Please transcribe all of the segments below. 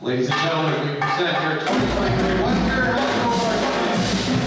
Ladies and gentlemen, we present your 2023 Western High School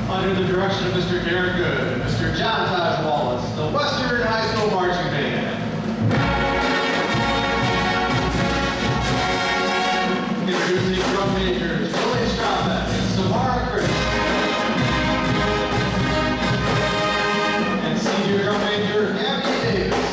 under the direction of Mr. Darren Good and Mr. John Todd Wallace, the Western High School Marching Band. Introducing drum majors Julian Straubeck and Samara Chris. And senior drum major Abby Davis.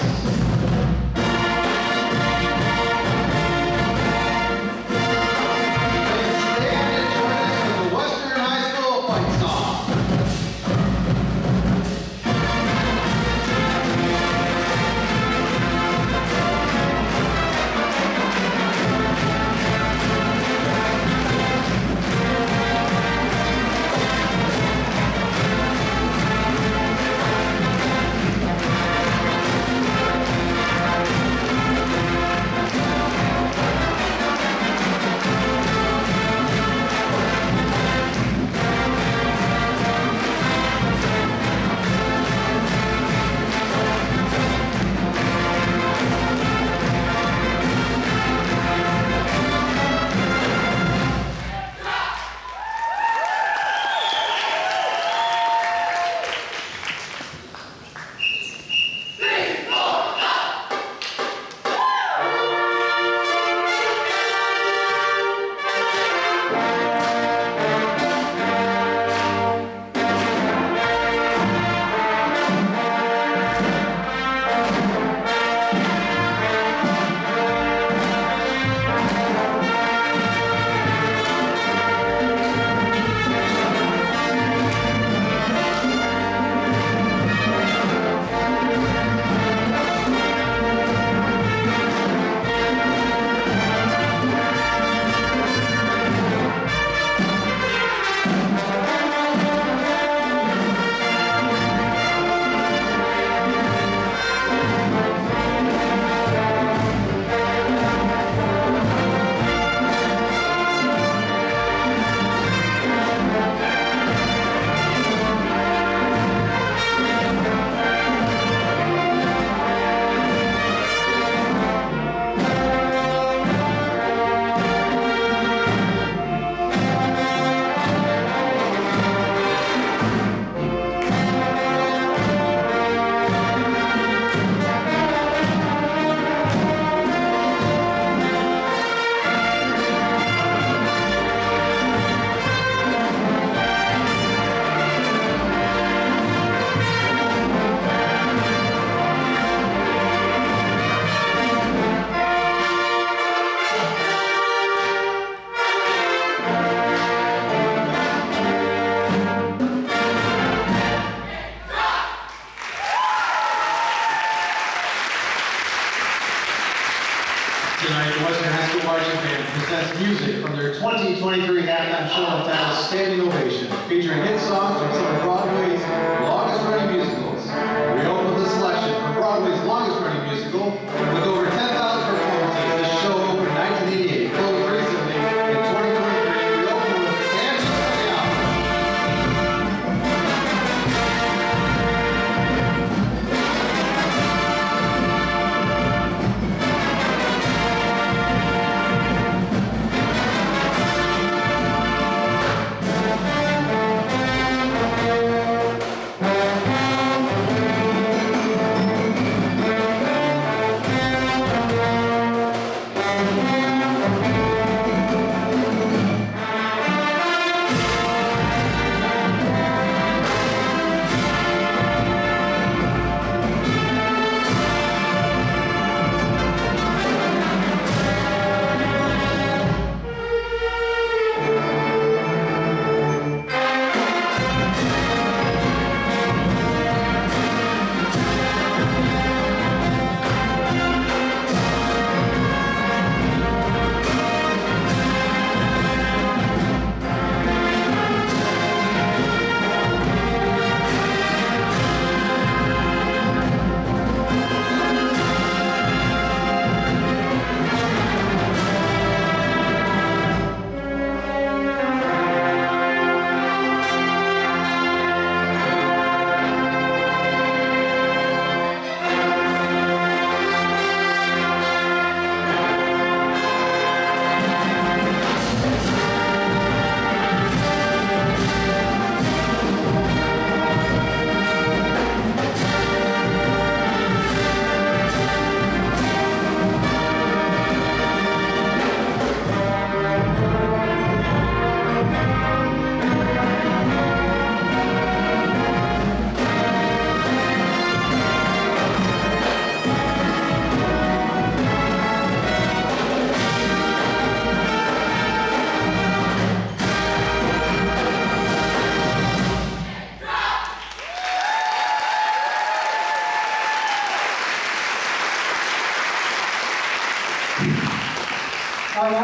Tonight, the Western High School Marching Band presents music from their 2023 halftime show entitled Standing Ovation, featuring hit songs from some of Broadway's longest-running musicals. We open with a selection from Broadway's longest-running musical. With over 10,000 performances, this show opened in 1988, closed recently in 2023. We open with Dance of the Hour.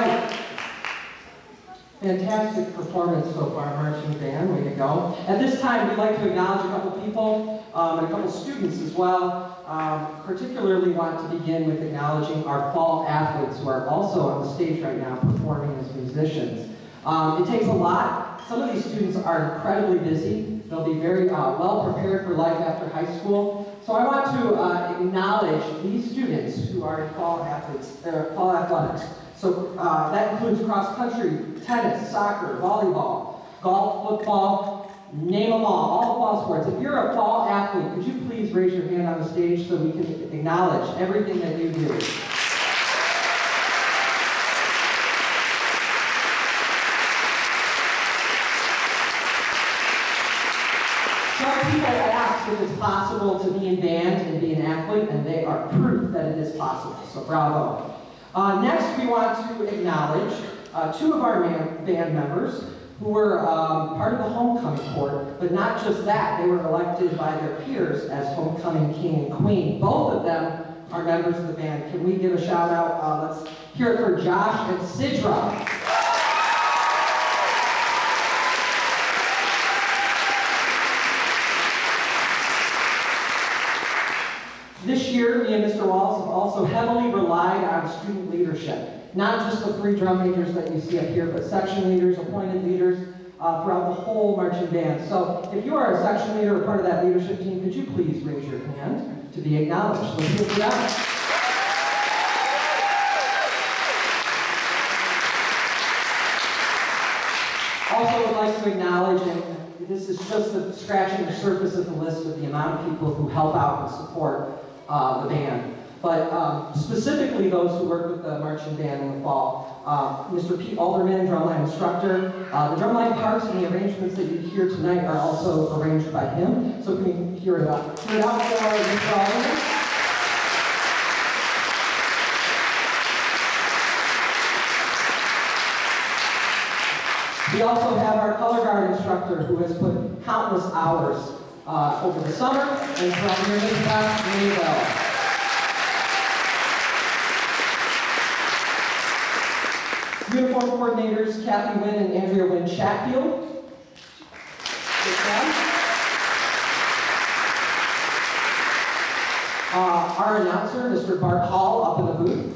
right. Fantastic performance so far, marching band. Way to go. At this time, we'd like to acknowledge a couple people and a couple students as well. Particularly want to begin with acknowledging our fall athletes who are also on the stage right now performing as musicians. It takes a lot. Some of these students are incredibly busy. They'll be very well prepared for life after high school. So I want to acknowledge these students who are in fall athletics. So that includes cross country, tennis, soccer, volleyball, golf, football, name them all the fall sports. If you're a fall athlete, could you please raise your hand on the stage so we can acknowledge everything that you do? Some people ask if it's possible to be in band and be an athlete, and they are proof that it is possible, so bravo. Next, we want to acknowledge two of our band members who were part of the homecoming court, but not just that, they were elected by their peers as homecoming king and queen. Both of them are members of the band. Can we give a shout out? Let's hear it for Josh and Sidra. This year, me and Mr. Walls have also heavily relied on student leadership. Not just the 3 drum majors that you see up here, but section leaders, appointed leaders throughout the whole marching band. So if you are a section leader or part of that leadership team, could you please raise your hand to be acknowledged? Let's hear it for that. Also would like to acknowledge, and this is just scratching the surface of the list of the amount of people who help out and support the band. But specifically those who work with the marching band in the fall. Mr. Pete Alderman, drumline instructor. The drumline parts and the arrangements that you hear tonight are also arranged by him. So can we hear it out? Hear it out for Mr. Alderman? We also have our color guard instructor who has put countless hours over the summer and from here this past May. Uniform coordinators Kathy Wynn and Andrea Wynn Chatfield. Our announcer, Mr. Bart Hall, up in the booth.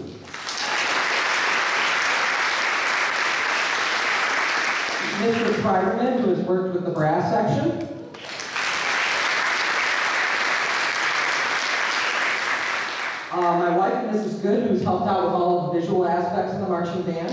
Mr. Priderman, who has worked with the brass section. My wife, Mrs. Good, who's helped out with all of the visual aspects of the marching band.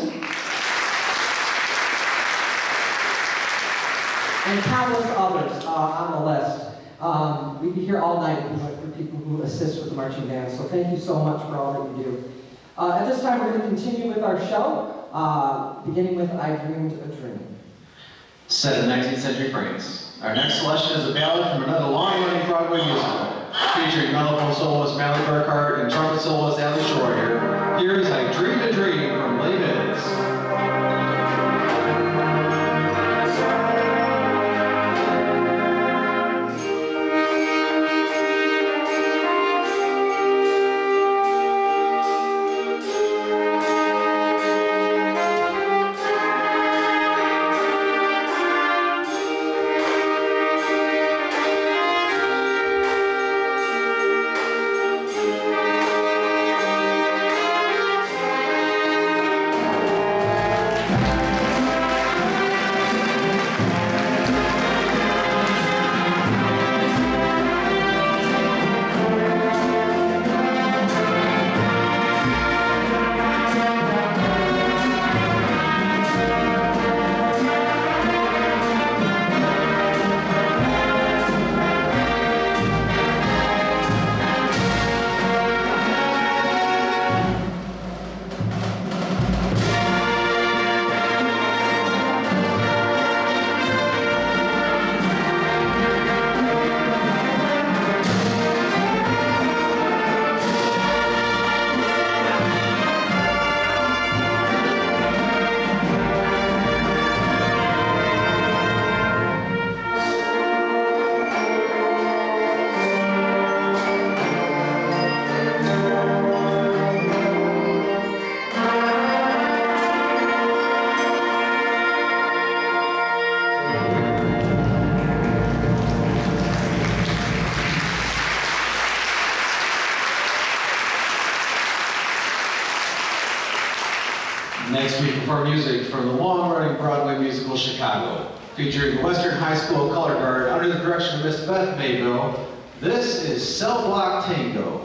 And countless others on the list. We'd be here all night if we went for people who assist with the marching band, so thank you so much for all that you do. At this time, we're going to continue with our show, beginning with I Dreamed a Dream. Set in 19th century France. Our next selection is a ballad from another long-running Broadway musical, featuring mellophone soloist Mally Burkhart and trumpet soloist Ali Schroyer. Here is I Dreamed a Dream from Les Mis. perform music from the long-running Broadway musical Chicago, featuring the Western High School Color Guard under the direction of Miss Beth Mayville. This is Cell Block Tango.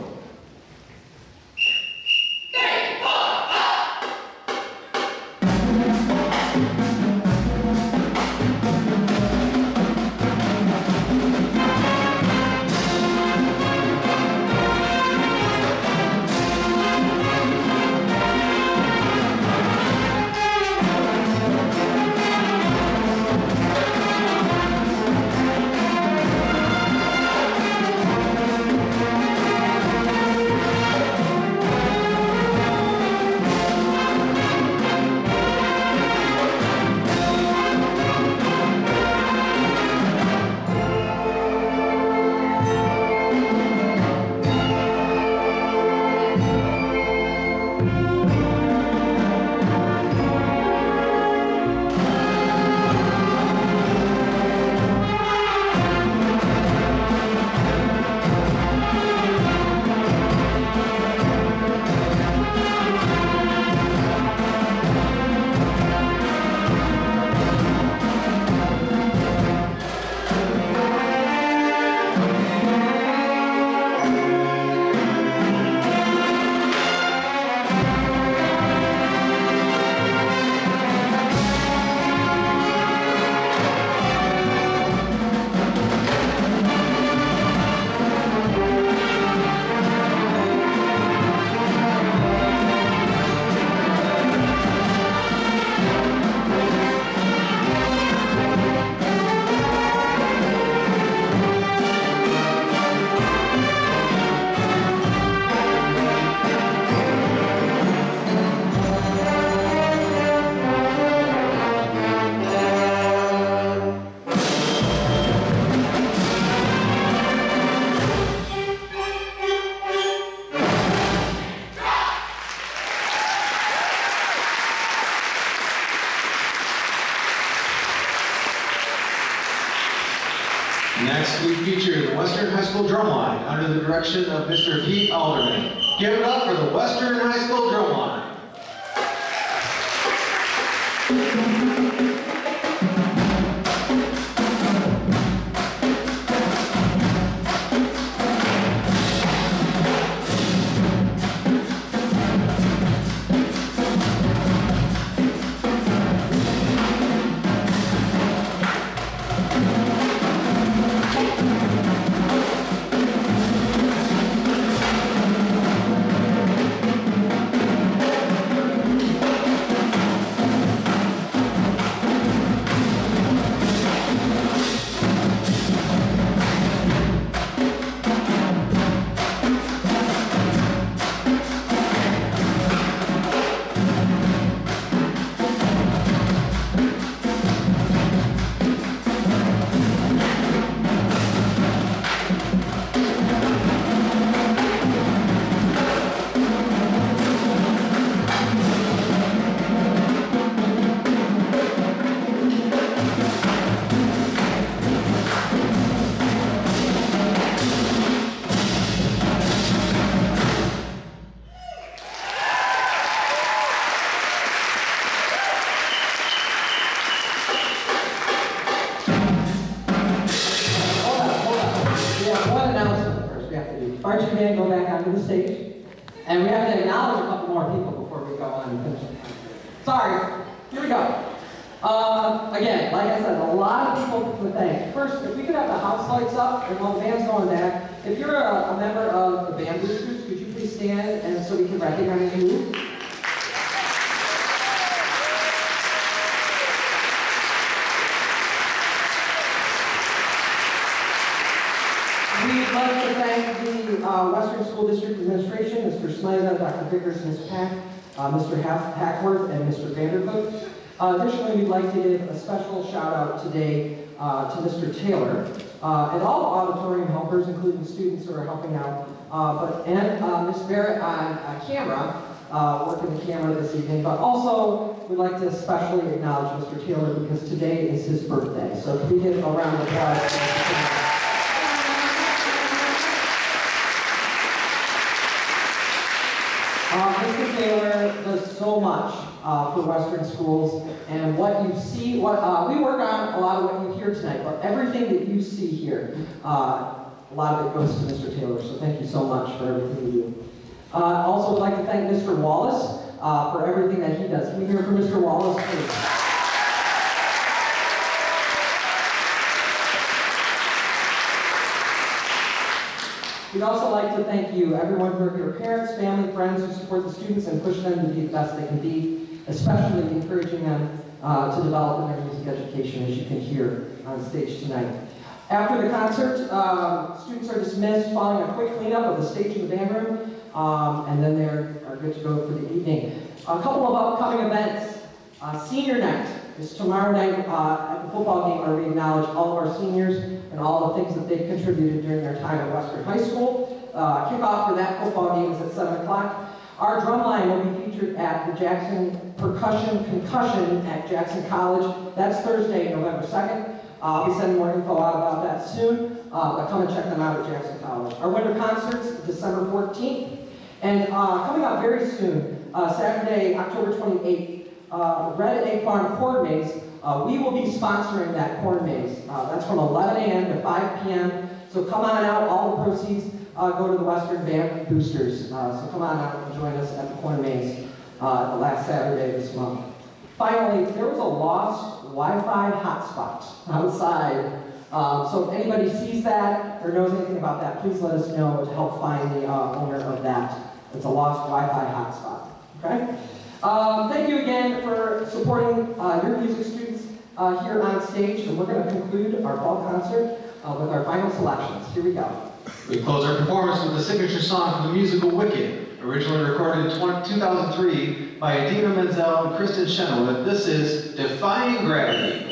Next, we feature the Western High School Drumline under the direction of Mr. Pete Alderman. Give it up for the Western High School Drumline. Marching band go back onto the stage. And we have to acknowledge a couple more people before we go on and finish. Sorry, here we go. Again, like I said, a lot of people to thank. First, if we could have the house lights up and while the band's going back, if you're a member of the band boosters, could you please stand and so we can recognize you? We'd like to thank the Western School District Administration, Mr. Snyder, Dr. Vickers, Ms. Pack, Mr. Hackworth, and Mr. Vandercook. Additionally, we'd like to give a special shout out today to Mr. Taylor and all auditorium helpers, including students who are helping out, and Ms. Barrett on camera, working the camera this evening. But also, we'd like to especially acknowledge Mr. Taylor because today is his birthday. So can we give a round of applause to Mr. Taylor? Mr. Taylor does so much for Western schools. And what you see, we work on a lot of what you hear tonight, but everything that you see here, a lot of it goes to Mr. Taylor, so thank you so much for everything you do. Also, would like to thank Mr. Wallace for everything that he does. Can we hear from Mr. Wallace, please? We'd also like to thank you, everyone, for your parents, family, friends who support the students and push them to be the best they can be, especially encouraging them to develop in their music education, as you can hear on stage tonight. After the concert, students are dismissed following a quick cleanup of the stage and the band room, and then they're good to go for the evening. A couple of upcoming events. Senior night is tomorrow night at the football game where we acknowledge all of our seniors and all the things that they've contributed during their time at Western High School. Kickoff for that football game is at 7 o'clock. Our drum line will be featured at the Jackson Percussion Concussion at Jackson College. That's Thursday, November 2nd. I'll be sending more info out about that soon, but come and check them out at Jackson College. Our winter concerts, December 14th. And coming up very soon, Saturday, October 28th, Red Egg Farm Corn Maze. We will be sponsoring that corn maze. That's from 11 a.m. to 5 p.m. So come on out. All the proceeds go to the Western Band Boosters. So come on out and join us at the corn maze the last Saturday of this month. Finally, there was a lost Wi-Fi hotspot outside. So if anybody sees that or knows anything about that, please let us know to help find the owner of that. It's a lost Wi-Fi hotspot. Okay? Thank you again for supporting your music students here on stage, and we're going to conclude our fall concert with our final selections. Here we go. We close our performance with the signature song from the musical Wicked, originally recorded in 2003 by Idina Menzel and Kristen Chenoweth. This is Defying Gravity.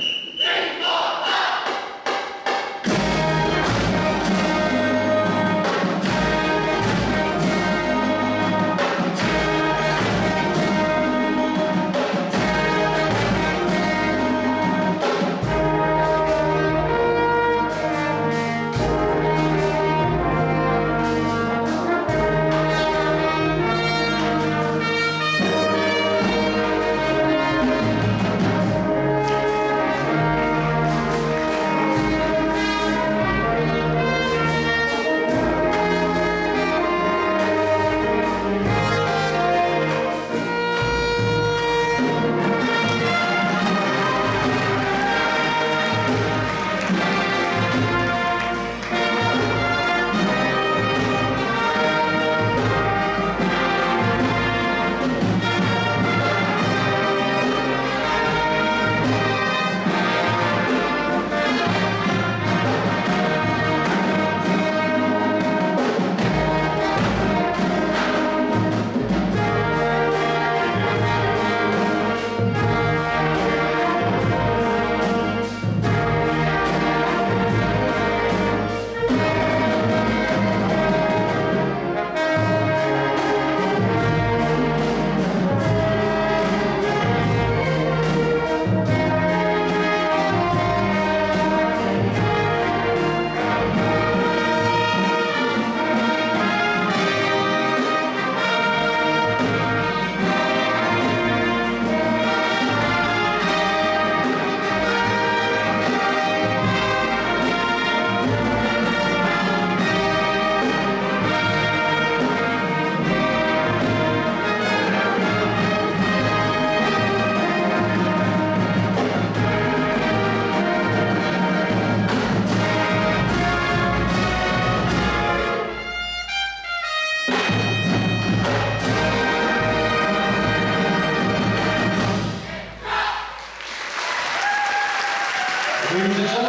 Ladies and gentlemen,